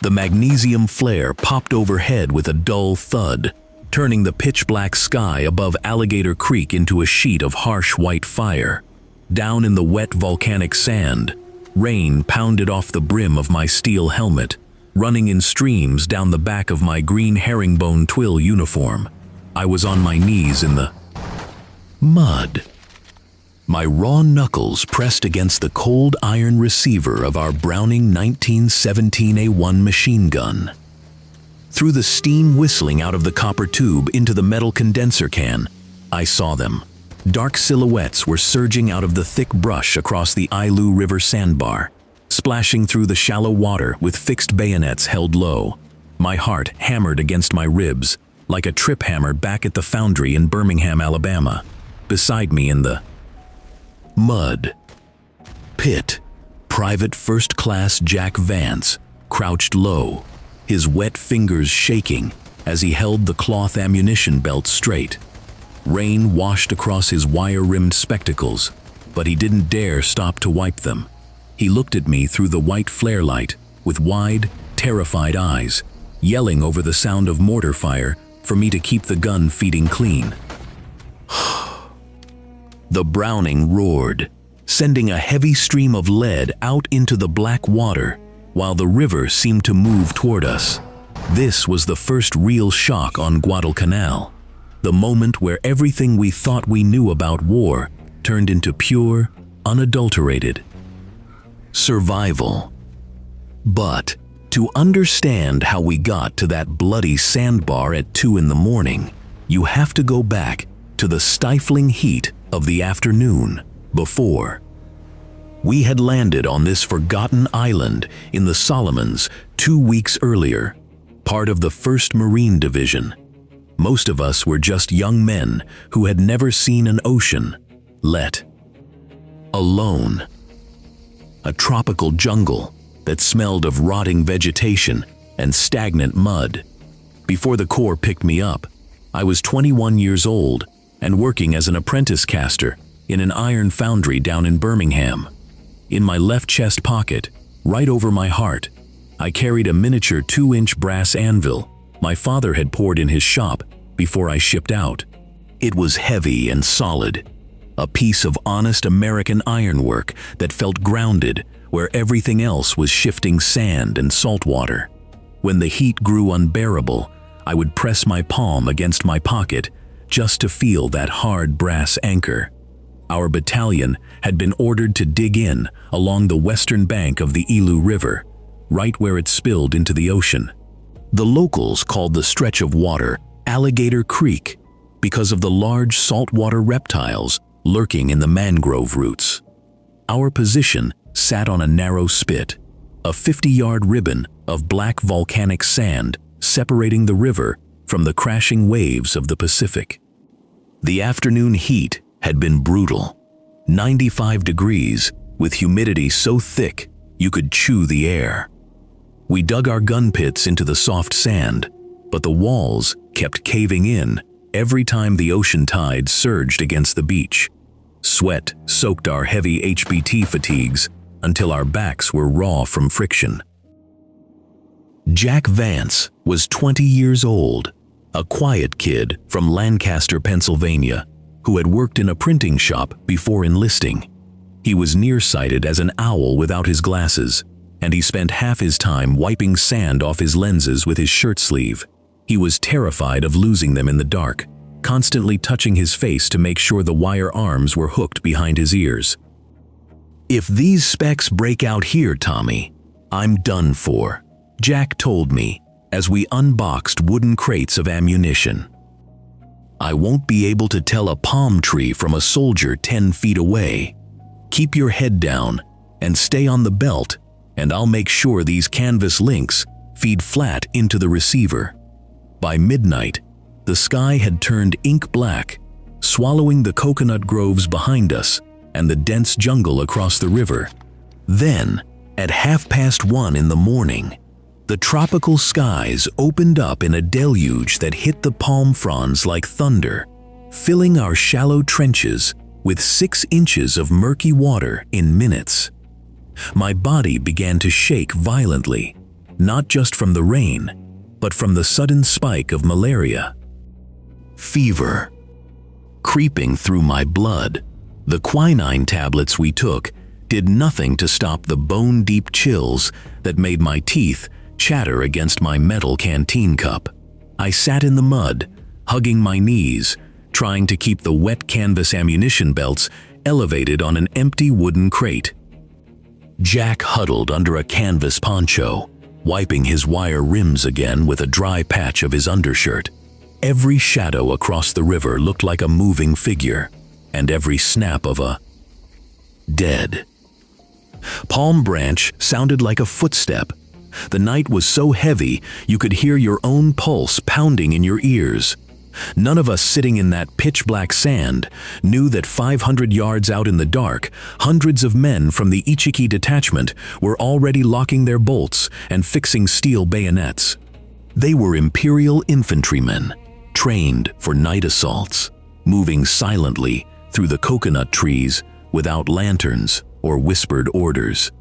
The magnesium flare popped overhead with a dull thud, turning the pitch-black sky above Alligator Creek into a sheet of harsh white fire. Down in the wet volcanic sand, rain pounded off the brim of my steel helmet, running in streams down the back of my green herringbone twill uniform. I was on my knees in the mud. My raw knuckles pressed against the cold iron receiver of our Browning 1917A1 machine gun. Through the steam whistling out of the copper tube into the metal condenser can, I saw them. Dark silhouettes were surging out of the thick brush across the Ilu River sandbar, splashing through the shallow water with fixed bayonets held low. My heart hammered against my ribs, like a trip hammer back at the foundry in Birmingham, Alabama. Beside me in the mud pit, Private First Class Jack Vance crouched low, his wet fingers shaking as he held the cloth ammunition belt straight. Rain washed across his wire-rimmed spectacles, but he didn't dare stop to wipe them. He looked at me through the white flare light with wide, terrified eyes, yelling over the sound of mortar fire for me to keep the gun feeding clean. The Browning roared, sending a heavy stream of lead out into the black water, while the river seemed to move toward us. This was the first real shock on Guadalcanal, the moment where everything we thought we knew about war turned into pure, unadulterated survival. But to understand how we got to that bloody sandbar at 2 in the morning, you have to go back to the stifling heat of the afternoon before. We had landed on this forgotten island in the Solomons 2 weeks earlier, part of the 1st Marine Division. Most of us were just young men who had never seen an ocean, let alone a tropical jungle that smelled of rotting vegetation and stagnant mud. Before the Corps picked me up, I was 21 years old and working as an apprentice caster in an iron foundry down in Birmingham. In my left chest pocket, right over my heart, I carried a miniature 2-inch brass anvil my father had poured in his shop before I shipped out. It was heavy and solid, a piece of honest American ironwork that felt grounded where everything else was shifting sand and salt water. When the heat grew unbearable, I would press my palm against my pocket just to feel that hard brass anchor. Our battalion had been ordered to dig in along the western bank of the Ilu River, right where it spilled into the ocean. The locals called the stretch of water Alligator Creek because of the large saltwater reptiles lurking in the mangrove roots. Our position sat on a narrow spit, a 50-yard ribbon of black volcanic sand separating the river from the crashing waves of the Pacific. The afternoon heat had been brutal, 95 degrees, with humidity so thick you could chew the air. We dug our gun pits into the soft sand, but the walls kept caving in every time the ocean tide surged against the beach. Sweat soaked our heavy HBT fatigues until our backs were raw from friction. Jack Vance was 20 years old, a quiet kid from Lancaster, Pennsylvania, who had worked in a printing shop before enlisting. He was nearsighted as an owl without his glasses, and he spent half his time wiping sand off his lenses with his shirt sleeve. He was terrified of losing them in the dark, constantly touching his face to make sure the wire arms were hooked behind his ears. "If these specks break out here, Tommy, I'm done for," Jack told me as we unboxed wooden crates of ammunition. "I won't be able to tell a palm tree from a soldier 10 feet away. Keep your head down and stay on the belt, and I'll make sure these canvas links feed flat into the receiver." By midnight, the sky had turned ink black, swallowing the coconut groves behind us and the dense jungle across the river. Then, at 1:30 in the morning, the tropical skies opened up in a deluge that hit the palm fronds like thunder, filling our shallow trenches with 6 inches of murky water in minutes. My body began to shake violently, not just from the rain, but from the sudden spike of malaria. Fever. Creeping through my blood, the quinine tablets we took did nothing to stop the bone-deep chills that made my teeth chatter against my metal canteen cup. I sat in the mud, hugging my knees, trying to keep the wet canvas ammunition belts elevated on an empty wooden crate. Jack huddled under a canvas poncho, wiping his wire rims again with a dry patch of his undershirt. Every shadow across the river looked like a moving figure, and every snap of a dead palm branch sounded like a footstep. The night was so heavy you could hear your own pulse pounding in your ears. None of us sitting in that pitch-black sand knew that 500 yards out in the dark, hundreds of men from the Ichiki detachment were already locking their bolts and fixing steel bayonets. They were Imperial infantrymen, trained for night assaults, moving silently through the coconut trees without lanterns or whispered orders.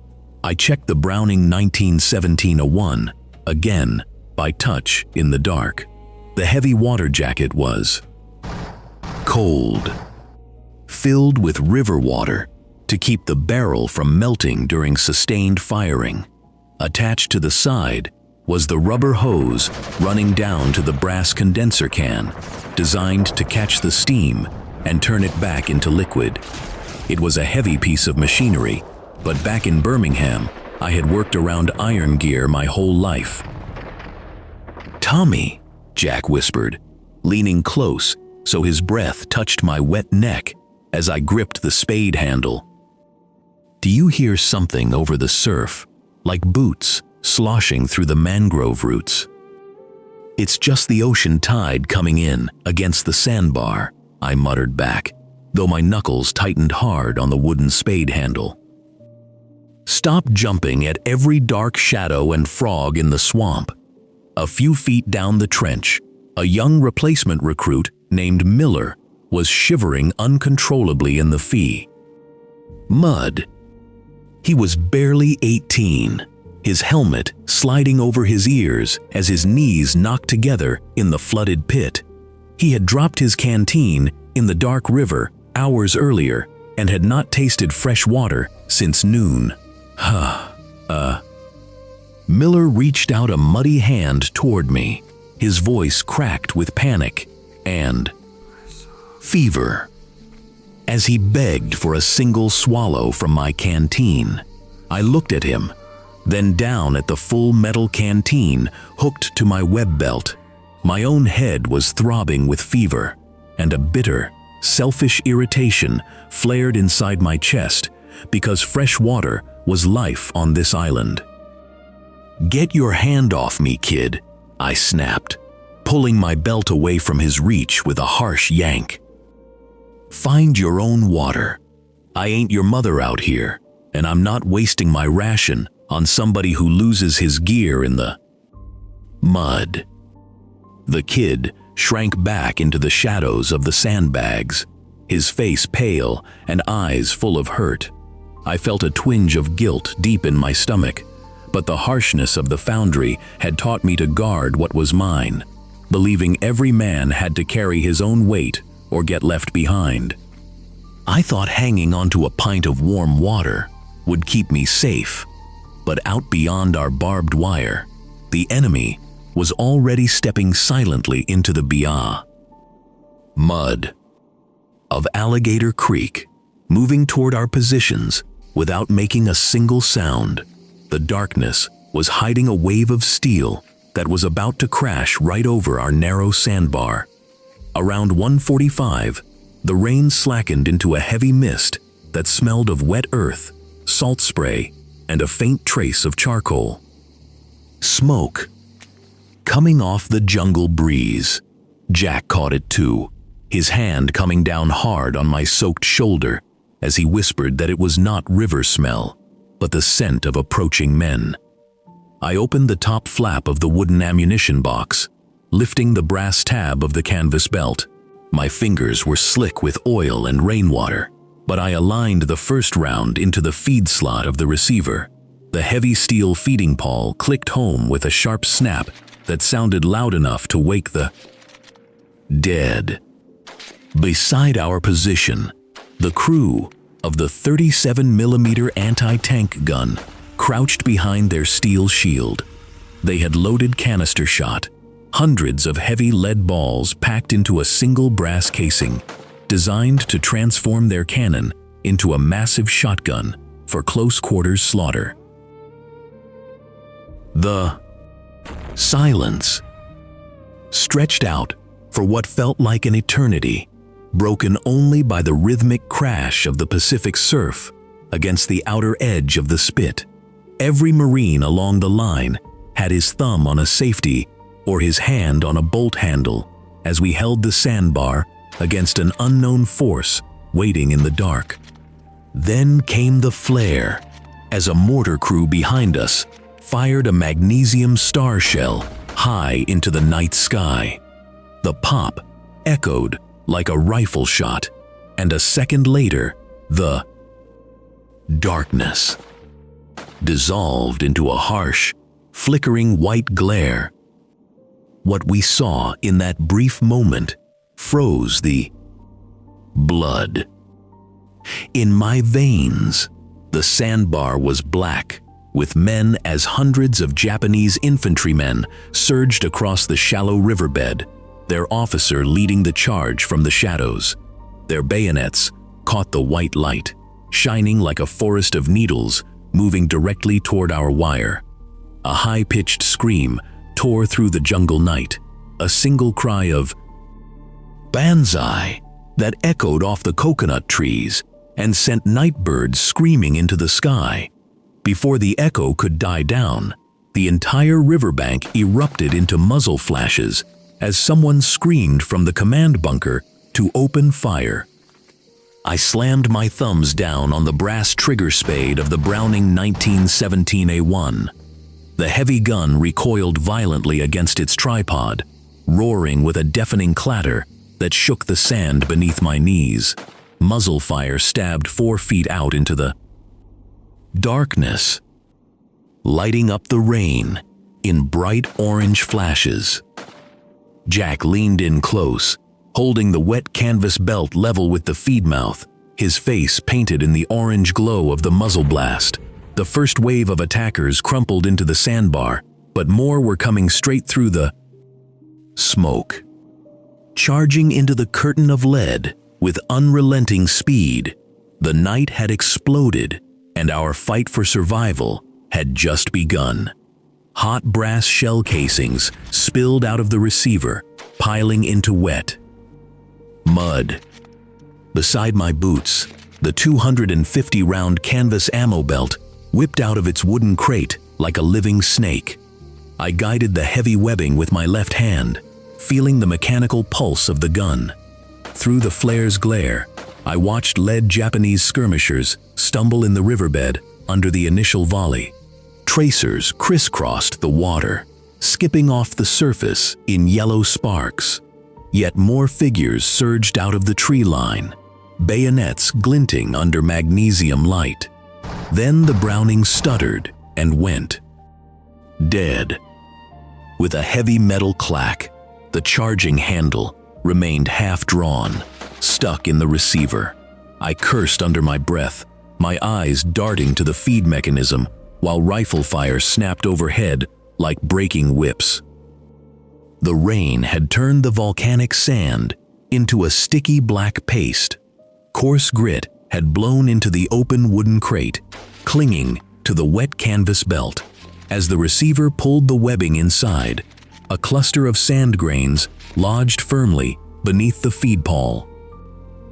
I checked the Browning 1917-01, again, by touch in the dark. The heavy water jacket was cold, filled with river water to keep the barrel from melting during sustained firing. Attached to the side was the rubber hose running down to the brass condenser can, designed to catch the steam and turn it back into liquid. It was a heavy piece of machinery, but back in Birmingham, I had worked around iron gear my whole life. "Tommy," Jack whispered, leaning close so his breath touched my wet neck as I gripped the spade handle. "Do you hear something over the surf, like boots sloshing through the mangrove roots?" "It's just the ocean tide coming in against the sandbar," I muttered back, though my knuckles tightened hard on the wooden spade handle. Stop jumping at every dark shadow and frog in the swamp. A few feet down the trench, a young replacement recruit named Miller was shivering uncontrollably in the fee. Mud. He was barely 18, his helmet sliding over his ears as his knees knocked together in the flooded pit. He had dropped his canteen in the dark river hours earlier and had not tasted fresh water since noon. Miller reached out a muddy hand toward me, his voice cracked with panic and fever, as he begged for a single swallow from my canteen. I looked at him, then down at the full metal canteen hooked to my web belt. My own head was throbbing with fever, and a bitter, selfish irritation flared inside my chest because fresh water was life on this island. "Get your hand off me, kid," I snapped, pulling my belt away from his reach with a harsh yank. "Find your own water. I ain't your mother out here, and I'm not wasting my ration on somebody who loses his gear in the mud." The kid shrank back into the shadows of the sandbags, his face pale and eyes full of hurt. I felt a twinge of guilt deep in my stomach, but the harshness of the foundry had taught me to guard what was mine, believing every man had to carry his own weight or get left behind. I thought hanging onto a pint of warm water would keep me safe, but out beyond our barbed wire, the enemy was already stepping silently into the Bia. Mud of Alligator Creek, moving toward our positions without making a single sound. The darkness was hiding a wave of steel that was about to crash right over our narrow sandbar. Around 1:45, the rain slackened into a heavy mist that smelled of wet earth, salt spray, and a faint trace of charcoal. Smoke. Coming off the jungle breeze. Jack caught it too, his hand coming down hard on my soaked shoulder as he whispered that it was not river smell, but the scent of approaching men. I opened the top flap of the wooden ammunition box, lifting the brass tab of the canvas belt. My fingers were slick with oil and rainwater, but I aligned the first round into the feed slot of the receiver. The heavy steel feeding pawl clicked home with a sharp snap that sounded loud enough to wake the dead. Beside our position, the crew of the 37mm anti-tank gun crouched behind their steel shield. They had loaded canister shot, hundreds of heavy lead balls packed into a single brass casing, designed to transform their cannon into a massive shotgun for close-quarters slaughter. The silence stretched out for what felt like an eternity, broken only by the rhythmic crash of the Pacific surf against the outer edge of the spit. Every Marine along the line had his thumb on a safety or his hand on a bolt handle as we held the Sandbar against an unknown force waiting in the dark. Then came the flare as a mortar crew behind us fired a magnesium star shell high into the night sky. The pop echoed like a rifle shot, and a second later, the darkness dissolved into a harsh, flickering white glare. What we saw in that brief moment froze the blood in my veins. The Sandbar was black, with men as hundreds of Japanese infantrymen surged across the shallow riverbed, their officer leading the charge from the shadows. Their bayonets caught the white light, shining like a forest of needles moving directly toward our wire. A high-pitched scream tore through the jungle night, a single cry of "Banzai" that echoed off the coconut trees and sent night birds screaming into the sky. Before the echo could die down, the entire riverbank erupted into muzzle flashes as someone screamed from the command bunker to open fire. I slammed my thumbs down on the brass trigger spade of the Browning 1917A1. The heavy gun recoiled violently against its tripod, roaring with a deafening clatter that shook the sand beneath my knees. Muzzle fire stabbed 4 feet out into the darkness, lighting up the rain in bright orange flashes. Jack leaned in close, holding the wet canvas belt level with the feed mouth, his face painted in the orange glow of the muzzle blast. The first wave of attackers crumpled into the Sandbar, but more were coming straight through the smoke. Charging into the curtain of lead with unrelenting speed, the night had exploded, and our fight for survival had just begun. Hot brass shell casings spilled out of the receiver, piling into wet mud. Beside my boots, the 250-round canvas ammo belt whipped out of its wooden crate like a living snake. I guided the heavy webbing with my left hand, feeling the mechanical pulse of the gun. Through the flare's glare, I watched lead Japanese skirmishers stumble in the riverbed under the initial volley. Tracers crisscrossed the water, skipping off the surface in yellow sparks. Yet more figures surged out of the tree line, bayonets glinting under magnesium light. Then the Browning stuttered and went dead. With a heavy metal clack, the charging handle remained half-drawn, stuck in the receiver. I cursed under my breath, my eyes darting to the feed mechanism while rifle fire snapped overhead like breaking whips. The rain had turned the volcanic sand into a sticky black paste. Coarse grit had blown into the open wooden crate, clinging to the wet canvas belt. As the receiver pulled the webbing inside, a cluster of sand grains lodged firmly beneath the feed pawl.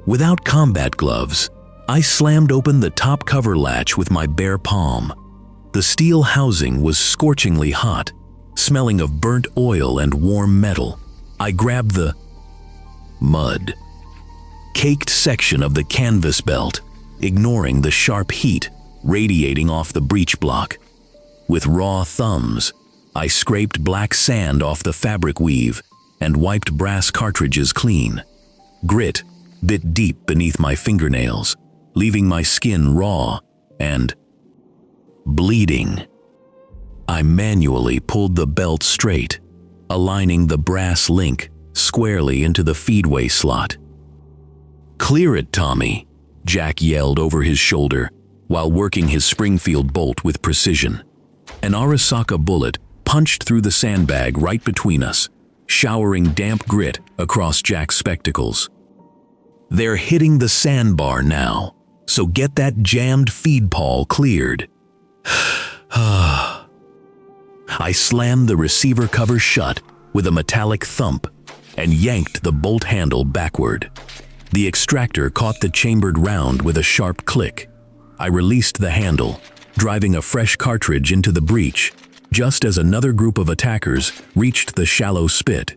Without combat gloves, I slammed open the top cover latch with my bare palm. The steel housing was scorchingly hot, smelling of burnt oil and warm metal. I grabbed the mud-caked section of the canvas belt, ignoring the sharp heat radiating off the breech block. With raw thumbs, I scraped black sand off the fabric weave and wiped brass cartridges clean. Grit bit deep beneath my fingernails, leaving my skin raw and bleeding. I manually pulled the belt straight, aligning the brass link squarely into the feedway slot. "Clear it, Tommy," Jack yelled over his shoulder while working his Springfield bolt with precision. An Arasaka bullet punched through the sandbag right between us, showering damp grit across Jack's spectacles. "They're hitting the sandbar now, so get that jammed feed pawl cleared." I slammed the receiver cover shut with a metallic thump and yanked the bolt handle backward. The extractor caught the chambered round with a sharp click. I released the handle, driving a fresh cartridge into the breech, just as another group of attackers reached the shallow spit.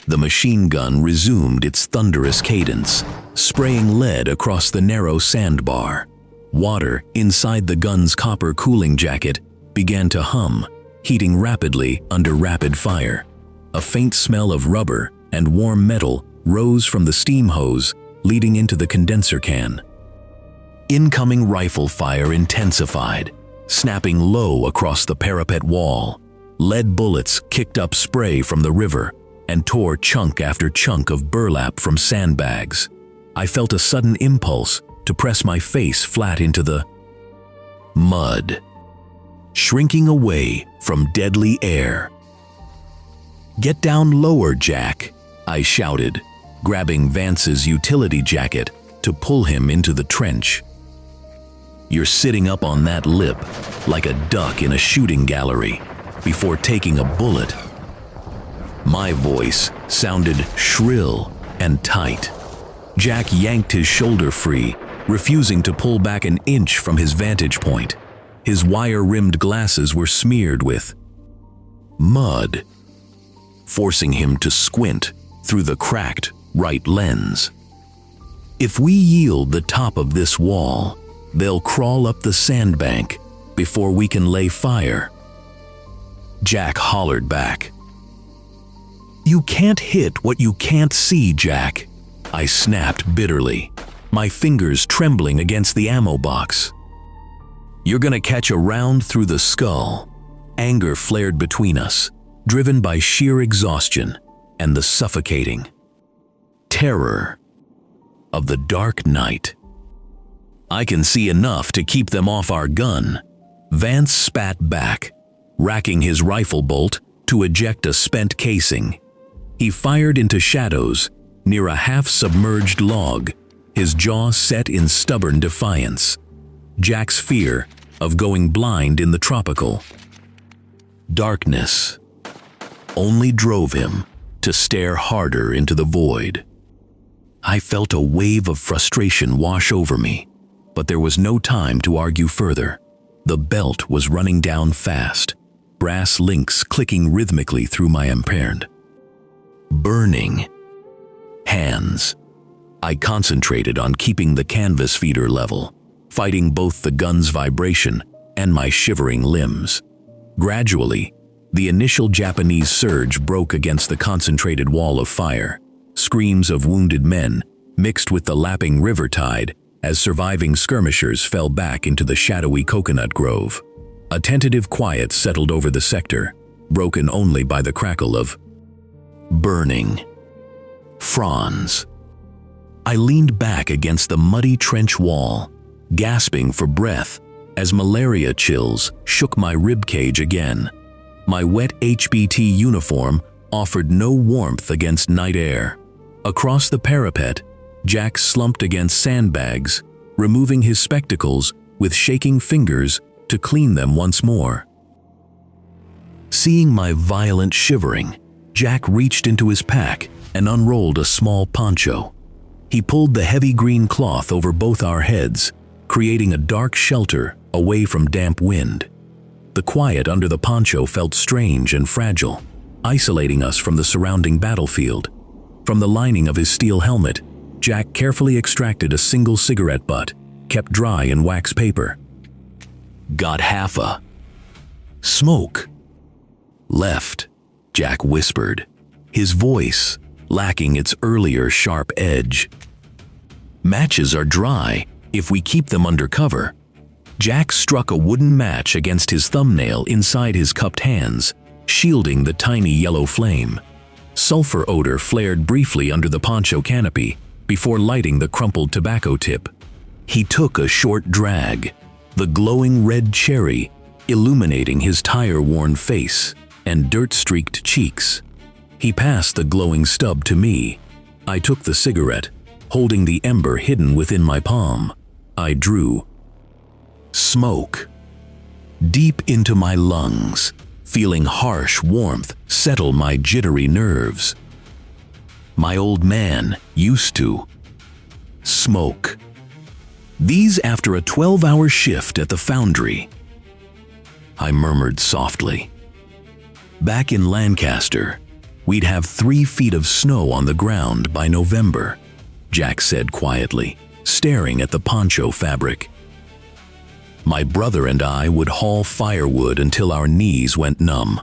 The machine gun resumed its thunderous cadence, spraying lead across the narrow sandbar. Water inside the gun's copper cooling jacket began to hum, heating rapidly under rapid fire. A faint smell of rubber and warm metal rose from the steam hose leading into the condenser can. Incoming rifle fire intensified, snapping low across the parapet wall. Lead bullets kicked up spray from the river and tore chunk after chunk of burlap from sandbags. I felt a sudden impulse to press my face flat into the mud, shrinking away from deadly air. "Get down lower, Jack," I shouted, grabbing Vance's utility jacket to pull him into the trench. "You're sitting up on that lip like a duck in a shooting gallery before taking a bullet." My voice sounded shrill and tight. Jack yanked his shoulder free, refusing to pull back an inch from his vantage point. His wire-rimmed glasses were smeared with mud, forcing him to squint through the cracked right lens. "If we yield the top of this wall, they'll crawl up the sandbank before we can lay fire." Jack hollered back. "You can't hit what you can't see, Jack," I snapped bitterly, my fingers trembling against the ammo box. "You're gonna catch a round through the skull." Anger flared between us, driven by sheer exhaustion and the suffocating terror of the dark night. "I can see enough to keep them off our gun," Vance spat back, racking his rifle bolt to eject a spent casing. He fired into shadows near a half-submerged log, his jaw set in stubborn defiance. Jack's fear of going blind in the tropical darkness only drove him to stare harder into the void. I felt a wave of frustration wash over me, but there was no time to argue further. The belt was running down fast, brass links clicking rhythmically through my impaired, burning hands. I concentrated on keeping the canvas feeder level, fighting both the gun's vibration and my shivering limbs. Gradually, the initial Japanese surge broke against the concentrated wall of fire. Screams of wounded men mixed with the lapping river tide as surviving skirmishers fell back into the shadowy coconut grove. A tentative quiet settled over the sector, broken only by the crackle of burning fronds. I leaned back against the muddy trench wall, gasping for breath as malaria chills shook my ribcage again. My wet HBT uniform offered no warmth against night air. Across the parapet, Jack slumped against sandbags, removing his spectacles with shaking fingers to clean them once more. Seeing my violent shivering, Jack reached into his pack and unrolled a small poncho. He pulled the heavy green cloth over both our heads, creating a dark shelter away from damp wind. The quiet under the poncho felt strange and fragile, isolating us from the surrounding battlefield. From the lining of his steel helmet, Jack carefully extracted a single cigarette butt, kept dry in wax paper. "Got half a smoke left," Jack whispered, his voice lacking its earlier sharp edge. "Matches are dry if we keep them under cover." Jack struck a wooden match against his thumbnail inside his cupped hands, shielding the tiny yellow flame. Sulfur odor flared briefly under the poncho canopy before lighting the crumpled tobacco tip. He took a short drag, the glowing red cherry illuminating his tire-worn face and dirt-streaked cheeks. He passed the glowing stub to me. I took the cigarette, holding the ember hidden within my palm. I drew. Smoke. Deep into my lungs, feeling harsh warmth settle my jittery nerves. My old man used to smoke. These after a 12-hour shift at the foundry. I murmured softly. Back in Lancaster, we'd have 3 feet of snow on the ground by November, Jack said quietly, staring at the poncho fabric. My brother and I would haul firewood until our knees went numb.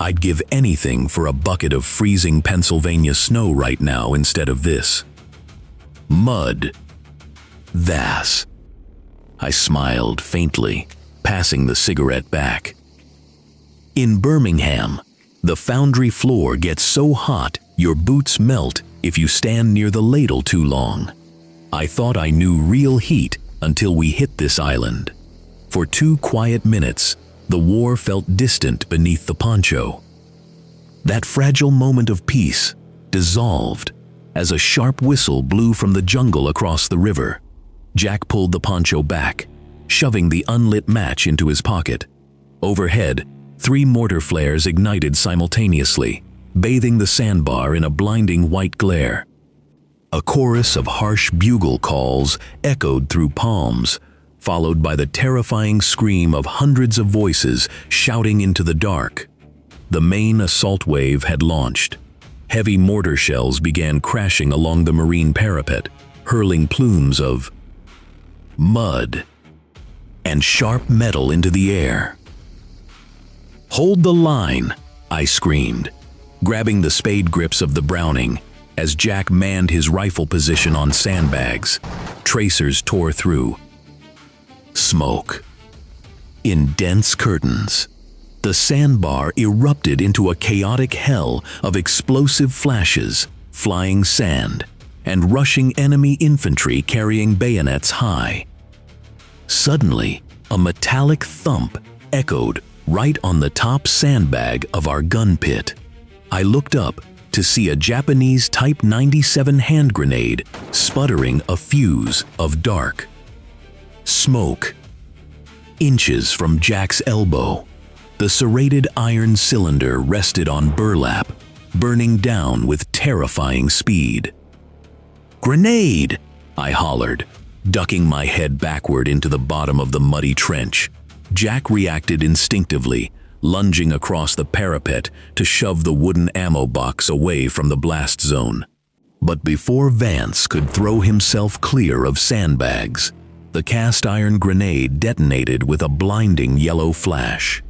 I'd give anything for a bucket of freezing Pennsylvania snow right now instead of this. Mud. Vas. I smiled faintly, passing the cigarette back. In Birmingham, the foundry floor gets so hot your boots melt if you stand near the ladle too long. I thought I knew real heat until we hit this island. For 2 quiet minutes, the war felt distant beneath the poncho. That fragile moment of peace dissolved as a sharp whistle blew from the jungle across the river. Jack pulled the poncho back, shoving the unlit match into his pocket. Overhead, 3 mortar flares ignited simultaneously, bathing the Sandbar in a blinding white glare. A chorus of harsh bugle calls echoed through palms, followed by the terrifying scream of hundreds of voices shouting into the dark. The main assault wave had launched. Heavy mortar shells began crashing along the marine parapet, hurling plumes of mud and sharp metal into the air. "Hold the line," I screamed, grabbing the spade grips of the Browning as Jack manned his rifle position on sandbags. Tracers tore through. Smoke. In dense curtains, the Sandbar erupted into a chaotic hell of explosive flashes, flying sand, and rushing enemy infantry carrying bayonets high. Suddenly, a metallic thump echoed right on the top sandbag of our gun pit. I looked up to see a Japanese Type 97 hand grenade sputtering a fuse of dark smoke. Inches from Jack's elbow, the serrated iron cylinder rested on burlap, burning down with terrifying speed. "Grenade!" I hollered, ducking my head backward into the bottom of the muddy trench. Jack reacted instinctively, lunging across the parapet to shove the wooden ammo box away from the blast zone. But before Vance could throw himself clear of sandbags, the cast iron grenade detonated with a blinding yellow flash.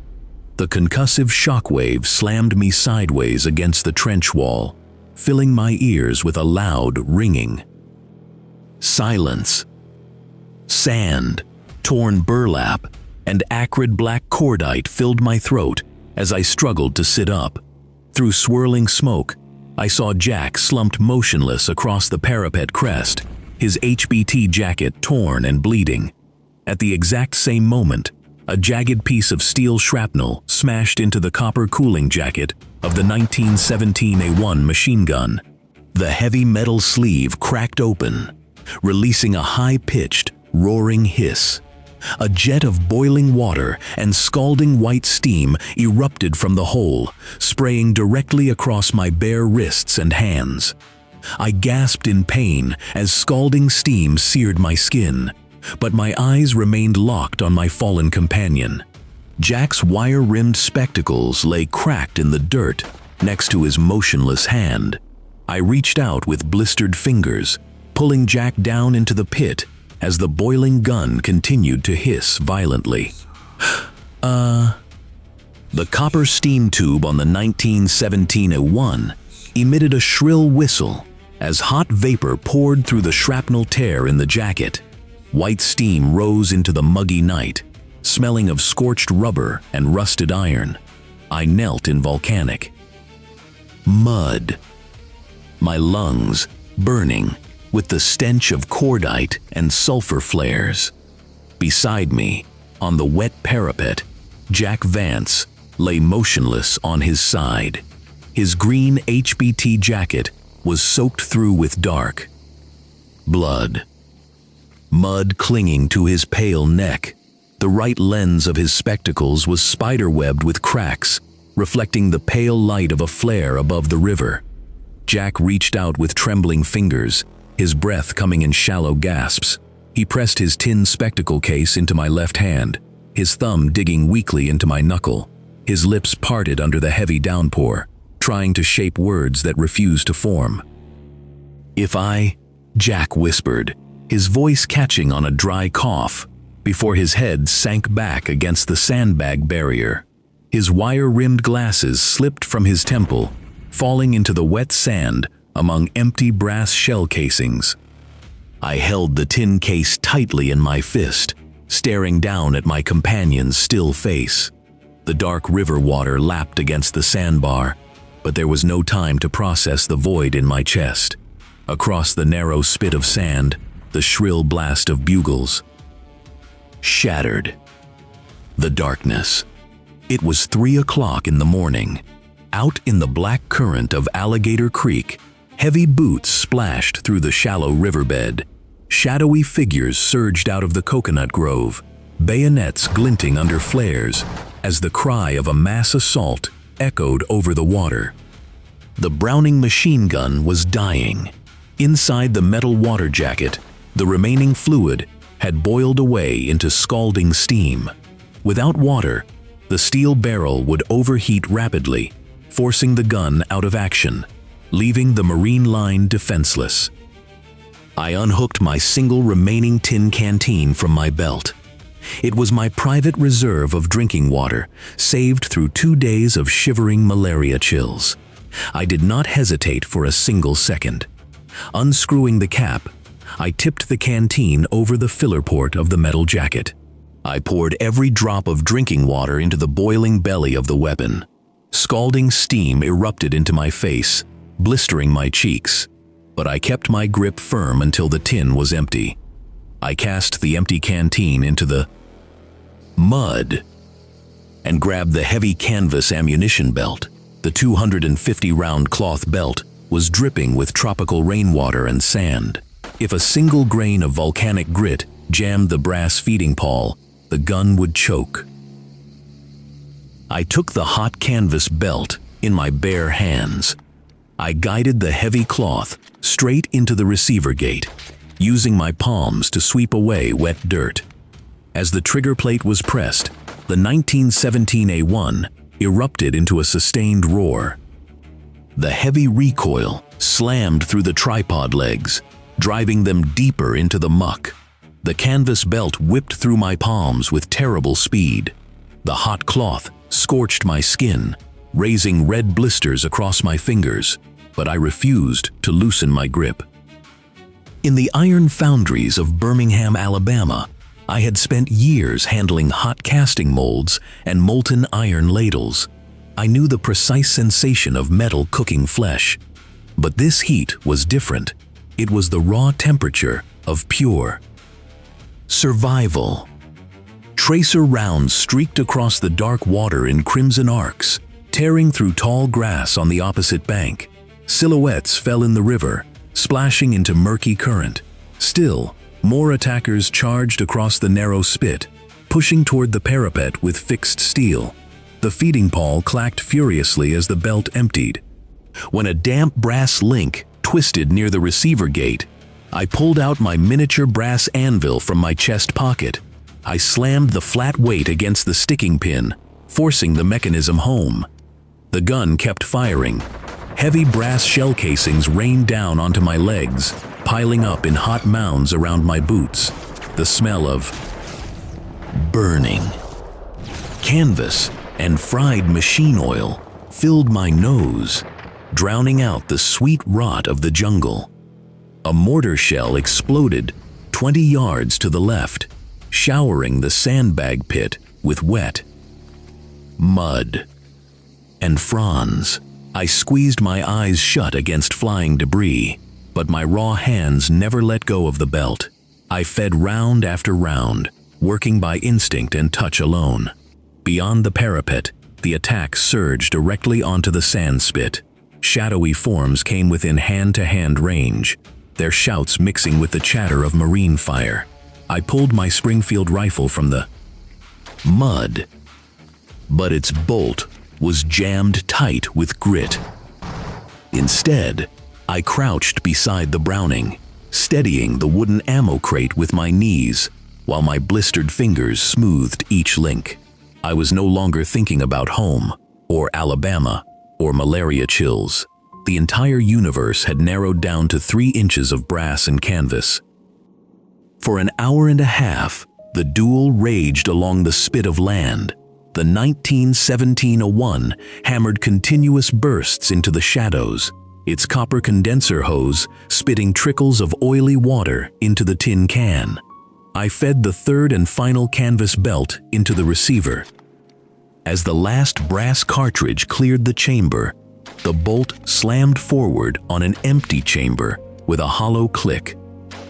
The concussive shockwave slammed me sideways against the trench wall, filling my ears with a loud ringing. Silence. Sand, torn burlap, and acrid black cordite filled my throat as I struggled to sit up. Through swirling smoke, I saw Jack slumped motionless across the parapet crest, his HBT jacket torn and bleeding. At the exact same moment, a jagged piece of steel shrapnel smashed into the copper cooling jacket of the 1917 A1 machine gun. The heavy metal sleeve cracked open, releasing a high-pitched, roaring hiss. A jet of boiling water and scalding white steam erupted from the hole, spraying directly across my bare wrists and hands. I gasped in pain as scalding steam seared my skin, but my eyes remained locked on my fallen companion. Jack's wire-rimmed spectacles lay cracked in the dirt next to his motionless hand. I reached out with blistered fingers, pulling Jack down into the pit as the boiling gun continued to hiss violently. The copper steam tube on the 1917 A1 emitted a shrill whistle as hot vapor poured through the shrapnel tear in the jacket. White steam rose into the muggy night, smelling of scorched rubber and rusted iron. I knelt in volcanic mud, my lungs burning with the stench of cordite and sulfur flares. Beside me, on the wet parapet, Jack Vance lay motionless on his side. His green HBT jacket was soaked through with dark blood. Mud clinging to his pale neck. The right lens of his spectacles was spiderwebbed with cracks, reflecting the pale light of a flare above the river. Jack reached out with trembling fingers, his breath coming in shallow gasps. He pressed his tin spectacle case into my left hand, his thumb digging weakly into my knuckle. His lips parted under the heavy downpour, trying to shape words that refused to form. Jack whispered, his voice catching on a dry cough, before his head sank back against the sandbag barrier. His wire-rimmed glasses slipped from his temple, falling into the wet sand among empty brass shell casings. I held the tin case tightly in my fist, staring down at my companion's still face. The dark river water lapped against the sandbar, but there was no time to process the void in my chest. Across the narrow spit of sand, the shrill blast of bugles shattered the darkness. It was 3 o'clock in the morning. Out in the black current of Alligator Creek, heavy boots splashed through the shallow riverbed. Shadowy figures surged out of the coconut grove, bayonets glinting under flares as the cry of a mass assault echoed over the water. The Browning machine gun was dying. Inside the metal water jacket, the remaining fluid had boiled away into scalding steam. Without water, the steel barrel would overheat rapidly, forcing the gun out of action, leaving the Marine line defenseless. I unhooked my single remaining tin canteen from my belt. It was my private reserve of drinking water, saved through 2 days of shivering malaria chills. I did not hesitate for a single second. Unscrewing the cap, I tipped the canteen over the filler port of the metal jacket. I poured every drop of drinking water into the boiling belly of the weapon. Scalding steam erupted into my face, blistering my cheeks, but I kept my grip firm until the tin was empty. I cast the empty canteen into the mud and grabbed the heavy canvas ammunition belt. The 250-round cloth belt was dripping with tropical rainwater and sand. If a single grain of volcanic grit jammed the brass feeding pawl, the gun would choke. I took the hot canvas belt in my bare hands. I guided the heavy cloth straight into the receiver gate, using my palms to sweep away wet dirt. As the trigger plate was pressed, the 1917 A1 erupted into a sustained roar. The heavy recoil slammed through the tripod legs, driving them deeper into the muck. The canvas belt whipped through my palms with terrible speed. The hot cloth scorched my skin, raising red blisters across my fingers, but I refused to loosen my grip. In the iron foundries of Birmingham, Alabama, I had spent years handling hot casting molds and molten iron ladles. I knew the precise sensation of metal cooking flesh. But this heat was different. It was the raw temperature of pure survival. Tracer rounds streaked across the dark water in crimson arcs, tearing through tall grass on the opposite bank. Silhouettes fell in the river, splashing into murky current. Still, more attackers charged across the narrow spit, pushing toward the parapet with fixed steel. The feeding pawl clacked furiously as the belt emptied. When a damp brass link twisted near the receiver gate, I pulled out my miniature brass anvil from my chest pocket. I slammed the flat weight against the sticking pin, forcing the mechanism home. The gun kept firing. Heavy brass shell casings rained down onto my legs, piling up in hot mounds around my boots. The smell of burning canvas and fried machine oil filled my nose, drowning out the sweet rot of the jungle. A mortar shell exploded 20 yards to the left, showering the sandbag pit with wet mud and fronds. I squeezed my eyes shut against flying debris, but my raw hands never let go of the belt. I fed round after round, working by instinct and touch alone. Beyond the parapet, the attack surged directly onto the sand spit. Shadowy forms came within hand-to-hand range, their shouts mixing with the chatter of marine fire. I pulled my Springfield rifle from the mud, but its bolt was jammed tight with grit. Instead, I crouched beside the Browning, steadying the wooden ammo crate with my knees, while my blistered fingers smoothed each link. I was no longer thinking about home, or Alabama, or malaria chills. The entire universe had narrowed down to 3 inches of brass and canvas. For an hour and a half, the duel raged along the spit of land. The 1917-01 hammered continuous bursts into the shadows, its copper condenser hose spitting trickles of oily water into the tin can. I fed the third and final canvas belt into the receiver. As the last brass cartridge cleared the chamber, the bolt slammed forward on an empty chamber with a hollow click.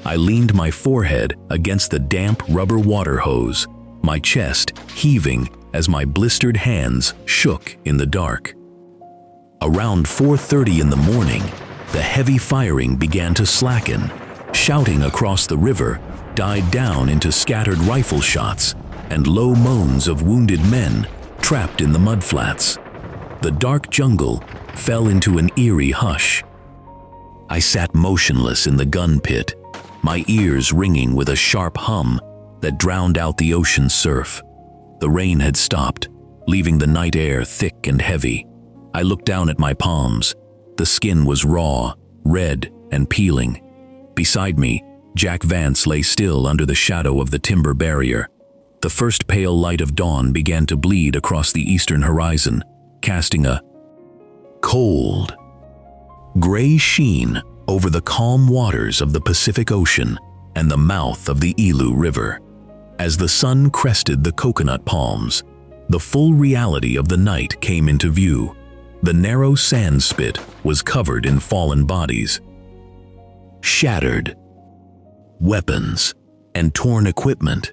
I leaned my forehead against the damp rubber water hose, my chest heaving as my blistered hands shook in the dark. Around 4:30 in the morning, the heavy firing began to slacken. Shouting across the river died down into scattered rifle shots and low moans of wounded men trapped in the mudflats. The dark jungle fell into an eerie hush. I sat motionless in the gun pit, my ears ringing with a sharp hum that drowned out the ocean surf. The rain had stopped, leaving the night air thick and heavy. I looked down at my palms. The skin was raw, red, and peeling. Beside me, Jack Vance lay still under the shadow of the timber barrier. The first pale light of dawn began to bleed across the eastern horizon, casting a cold, gray sheen over the calm waters of the Pacific Ocean and the mouth of the Elu River. As the sun crested the coconut palms, the full reality of the night came into view. The narrow sand spit was covered in fallen bodies, shattered weapons, and torn equipment.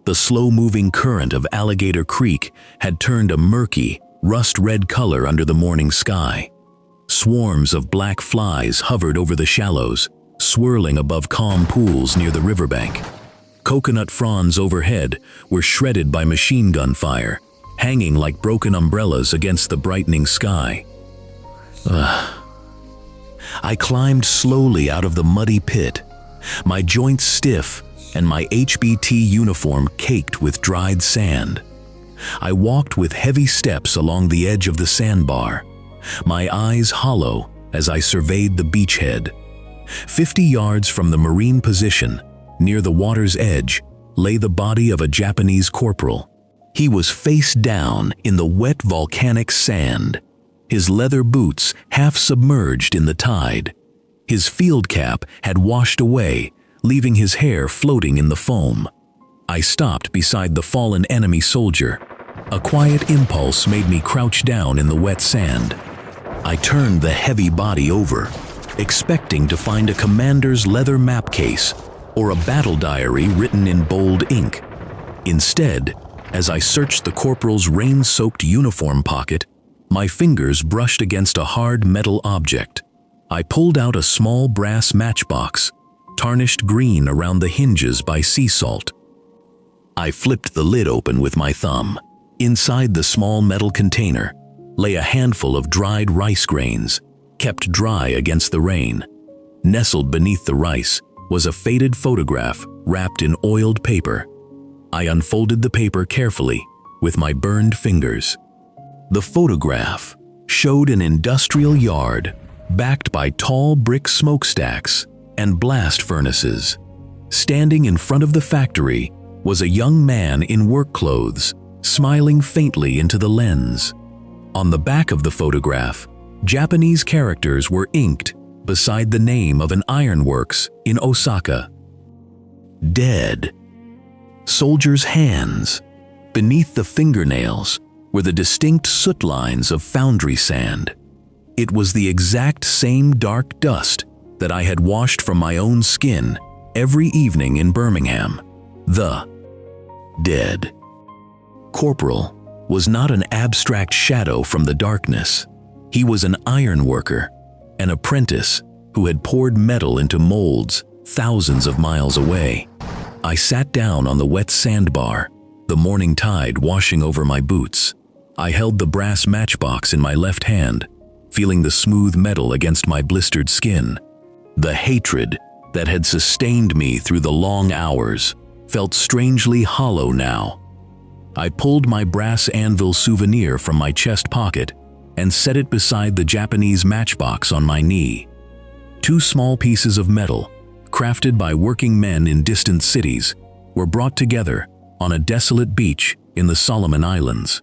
The slow-moving current of Alligator Creek had turned a murky, rust-red color under the morning sky. Swarms of black flies hovered over the shallows, swirling above calm pools near the riverbank. Coconut fronds overhead were shredded by machine gun fire, hanging like broken umbrellas against the brightening sky. I climbed slowly out of the muddy pit, my joints stiff and my HBT uniform caked with dried sand. I walked with heavy steps along the edge of the sandbar, my eyes hollow as I surveyed the beachhead. 50 yards from the marine position, near the water's edge, lay the body of a Japanese corporal. He was face down in the wet volcanic sand, his leather boots half submerged in the tide. His field cap had washed away, leaving his hair floating in the foam. I stopped beside the fallen enemy soldier. A quiet impulse made me crouch down in the wet sand. I turned the heavy body over, expecting to find a commander's leather map case or a battle diary written in bold ink. Instead, as I searched the corporal's rain-soaked uniform pocket, my fingers brushed against a hard metal object. I pulled out a small brass matchbox, tarnished green around the hinges by sea salt. I flipped the lid open with my thumb. Inside the small metal container lay a handful of dried rice grains, kept dry against the rain. Nestled beneath the rice was a faded photograph wrapped in oiled paper. I unfolded the paper carefully with my burned fingers. The photograph showed an industrial yard backed by tall brick smokestacks and blast furnaces. Standing in front of the factory was a young man in work clothes, smiling faintly into the lens. On the back of the photograph, Japanese characters were inked beside the name of an ironworks in Osaka. dead. Soldiers' hands. Beneath the fingernails were the distinct soot lines of foundry sand. It was the exact same dark dust that I had washed from my own skin every evening in Birmingham. The dead. Corporal was not an abstract shadow from the darkness. He was an iron worker, an apprentice who had poured metal into molds thousands of miles away. I sat down on the wet sandbar, the morning tide washing over my boots. I held the brass matchbox in my left hand, feeling the smooth metal against my blistered skin. The hatred that had sustained me through the long hours felt strangely hollow now. I pulled my brass anvil souvenir from my chest pocket and set it beside the Japanese matchbox on my knee. Two small pieces of metal, crafted by working men in distant cities, were brought together on a desolate beach in the Solomon Islands.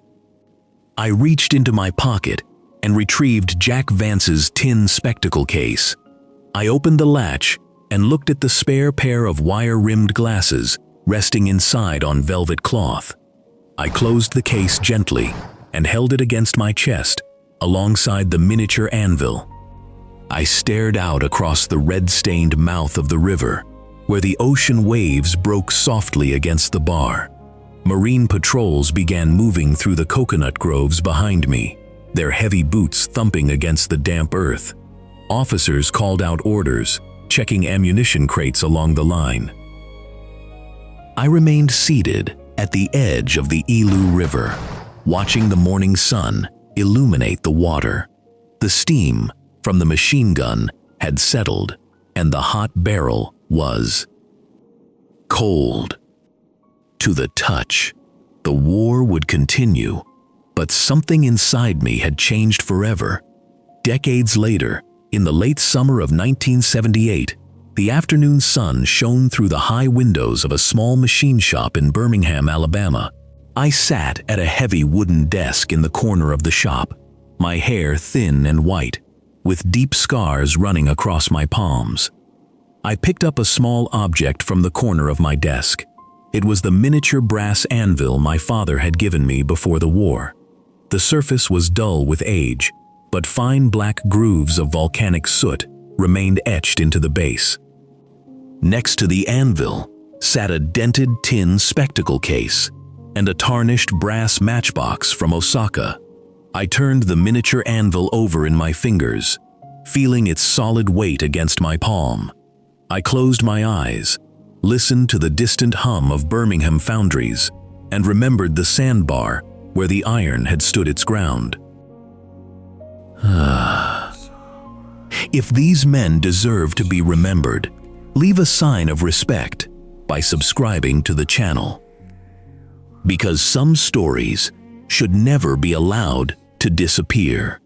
I reached into my pocket and retrieved Jack Vance's tin spectacle case. I opened the latch and looked at the spare pair of wire-rimmed glasses resting inside on velvet cloth. I closed the case gently and held it against my chest, alongside the miniature anvil. I stared out across the red-stained mouth of the river, where the ocean waves broke softly against the bar. Marine patrols began moving through the coconut groves behind me, their heavy boots thumping against the damp earth. Officers called out orders, checking ammunition crates along the line. I remained seated at the edge of the Elu River, watching the morning sun illuminate the water. The steam from the machine gun had settled, and the hot barrel was cold to the touch. The war would continue, but something inside me had changed forever. Decades later, in the late summer of 1978, the afternoon sun shone through the high windows of a small machine shop in Birmingham, Alabama. I sat at a heavy wooden desk in the corner of the shop, my hair thin and white, with deep scars running across my palms. I picked up a small object from the corner of my desk. It was the miniature brass anvil my father had given me before the war. The surface was dull with age, but fine black grooves of volcanic soot remained etched into the base. Next to the anvil sat a dented tin spectacle case and a tarnished brass matchbox from Osaka. I turned the miniature anvil over in my fingers, feeling its solid weight against my palm. I closed my eyes, listened to the distant hum of Birmingham foundries, and remembered the sandbar where the iron had stood its ground. If these men deserve to be remembered, leave a sign of respect by subscribing to the channel. Because some stories should never be allowed to disappear.